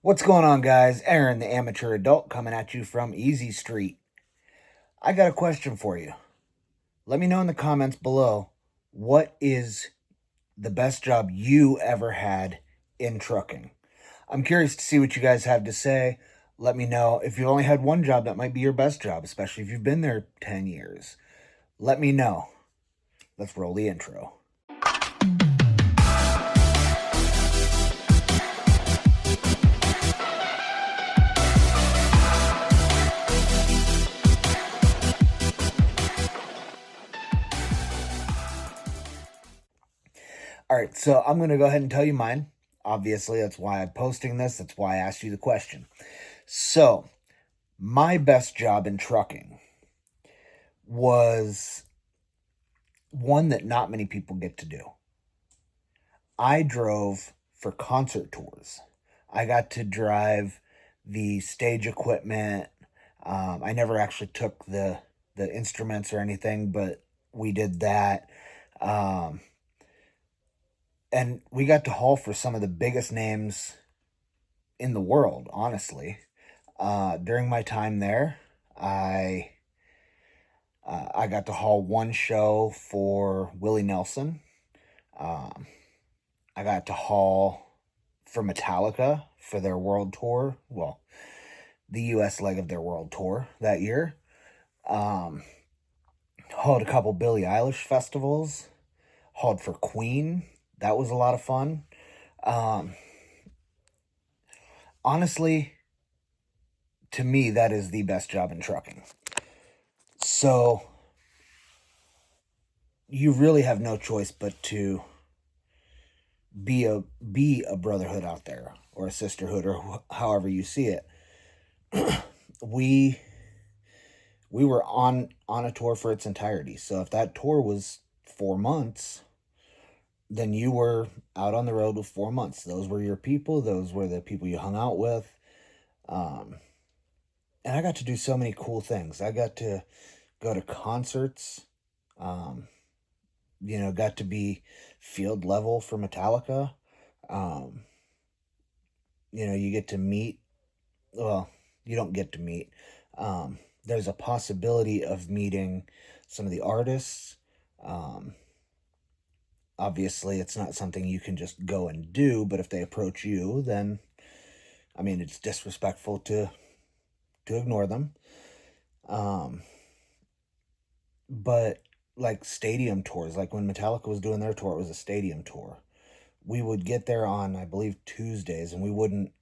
What's going on, guys? Aaron, the amateur adult, coming at you from Easy Street. I got a question for you. Let me know in the comments below, what is the best job you ever had in trucking? I'm curious to see what you guys have to say. Let me know. If you only had one job, that might be your best job, especially if you've been there 10 years. Let me know. Let's roll the intro. All right, so I'm going to go ahead and tell you mine. Obviously, that's why I'm posting this. That's why I asked you the question. So, my best job in trucking was one that not many people get to do. I drove for concert tours. I got to drive the stage equipment. I never actually took the instruments or anything, but we did that. And we got to haul for some of the biggest names in the world, honestly. During my time there, I got to haul one show for Willie Nelson. I got to haul for Metallica for their world tour. Well, the U.S. leg of their world tour that year. Hauled a couple Billie Eilish festivals. Hauled for Queen. That was a lot of fun. Honestly, to me, that is the best job in trucking. So, you really have no choice but to be a brotherhood out there, or a sisterhood, or however you see it. we were on a tour for its entirety. So if that tour was 4 months, then you were out on the road with 4 months. Those were your people. Those were the people you hung out with. And I got to do so many cool things. I got to go to concerts. Got to be field level for Metallica. You get to meet, well, you don't get to meet. There's a possibility of meeting some of the artists. Obviously, it's not something you can just go and do, but if they approach you, then, it's disrespectful to ignore them. But like stadium tours, like when Metallica was doing their tour, it was a stadium tour. We would get there on, I believe, Tuesdays, and we wouldn't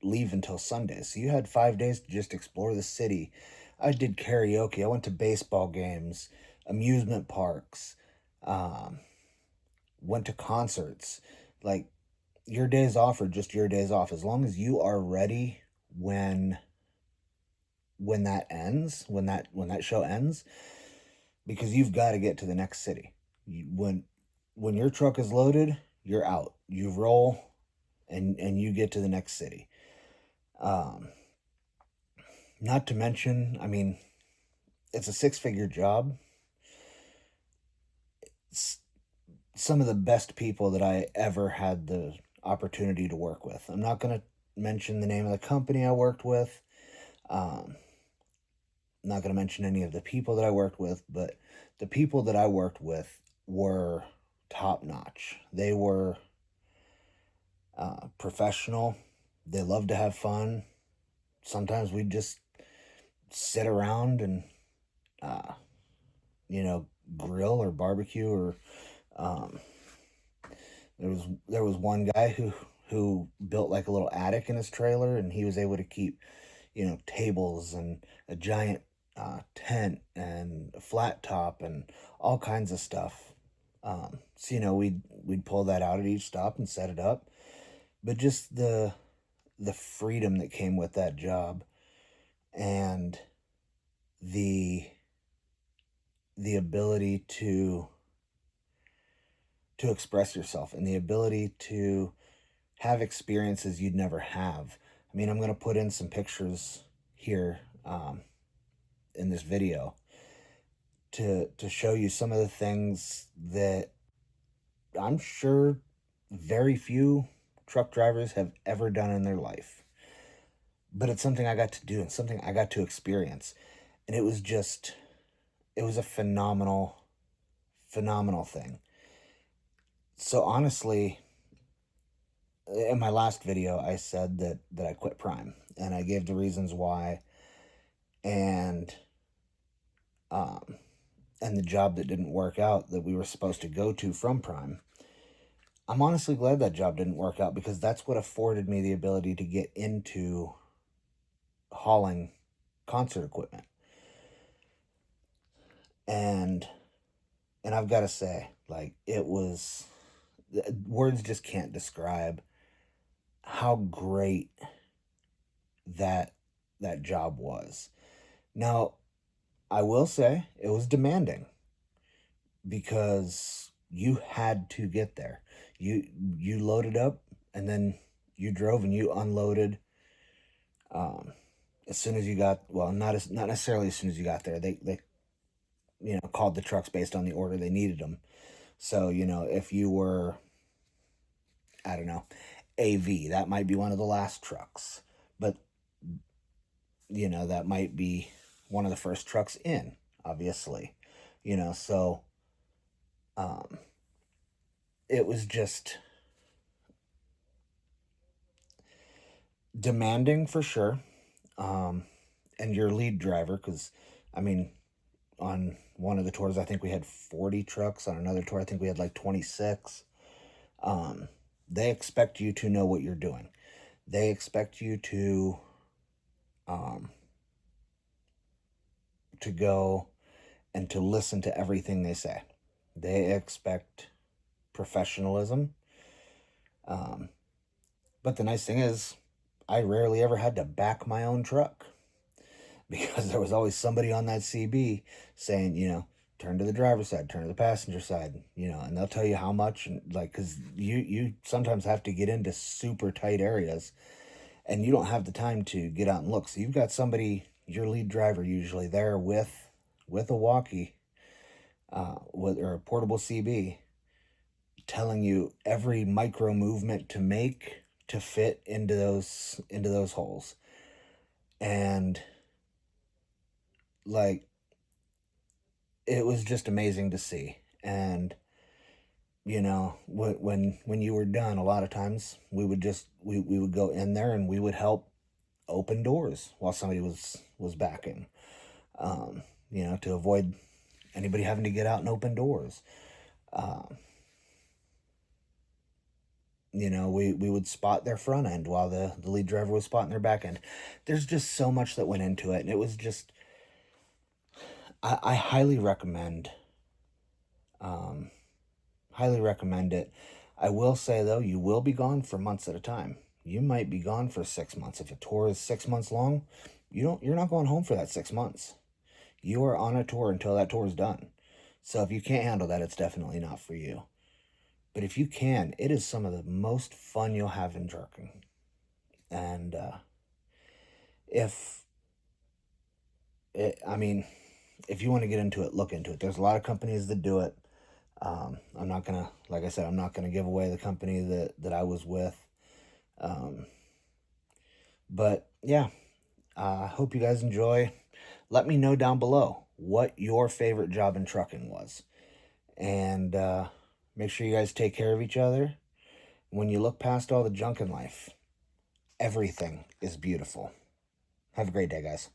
leave until Sundays. So you had 5 days to just explore the city. I did karaoke. I went to baseball games, amusement parks, went to concerts. Like, your days off are just your days off. As long as you are ready when that ends, when that show ends, because you've got to get to the next city. When your truck is loaded, you're out. You roll, and you get to the next city. Not to mention, it's a 6-figure job. It's some of the best people that I ever had the opportunity to work with. I'm not going to mention the name of the company I worked with. I'm not going to mention any of the people that I worked with, but the people that I worked with were top notch. They were professional. They loved to have fun. Sometimes we'd just sit around and, grill or barbecue, or there was one guy who built like a little attic in his trailer, and he was able to keep, tables and a giant tent and a flat top and all kinds of stuff. So we'd pull that out at each stop and set it up. But just the freedom that came with that job, and the ability to express yourself, and the ability to have experiences you'd never have. I'm going to put in some pictures here in this video to show you some of the things that I'm sure very few truck drivers have ever done in their life. but it's something I got to do and something I got to experience. And it was a phenomenal thing. So honestly, in my last video, I said that I quit Prime, and I gave the reasons why, and um, and the job that didn't work out that we were supposed to go to from Prime. I'm honestly glad that job didn't work out, because that's what afforded me the ability to get into hauling concert equipment. And I've got to say, like, it was, words just can't describe how great that job was. Now, I will say it was demanding, because you had to get there. You loaded up, and then you drove and you unloaded as soon as you got, well, not necessarily as soon as you got there. They called the trucks based on the order they needed them. So, if you were, I don't know, AV, that might be one of the last trucks. But, that might be one of the first trucks in, obviously. So it was just demanding for sure. And your lead driver, because, I mean, on one of the tours, I think we had 40 trucks. On another tour, I think we had like 26. They expect you to know what you're doing. They expect you to go and to listen to everything they say. They expect professionalism. But the nice thing is, I rarely ever had to back my own truck, because there was always somebody on that CB saying, turn to the driver's side, turn to the passenger side, and they'll tell you how much, and like, because you sometimes have to get into super tight areas, and you don't have the time to get out and look. So you've got somebody, your lead driver usually, there with a walkie, or a portable CB, telling you every micro movement to make to fit into those holes. And like, it was just amazing to see. And when you were done, a lot of times we would go in there and we would help open doors while somebody was backing, to avoid anybody having to get out and open doors. We would spot their front end while the lead driver was spotting their back end. There's just so much that went into it, and it was just, I highly recommend it. I will say, though, you will be gone for months at a time. You might be gone for 6 months. If a tour is 6 months long, you're not going home for that 6 months. You are on a tour until that tour is done. So if you can't handle that, it's definitely not for you. But if you can, it is some of the most fun you'll have in trucking. And if you want to get into it, look into it. There's a lot of companies that do it. I'm not gonna, like I said, I'm not gonna give away the company that I was with. But yeah, I hope you guys enjoy. Let me know down below what your favorite job in trucking was. And make sure you guys take care of each other. When you look past all the junk in life, everything is beautiful. Have a great day, guys.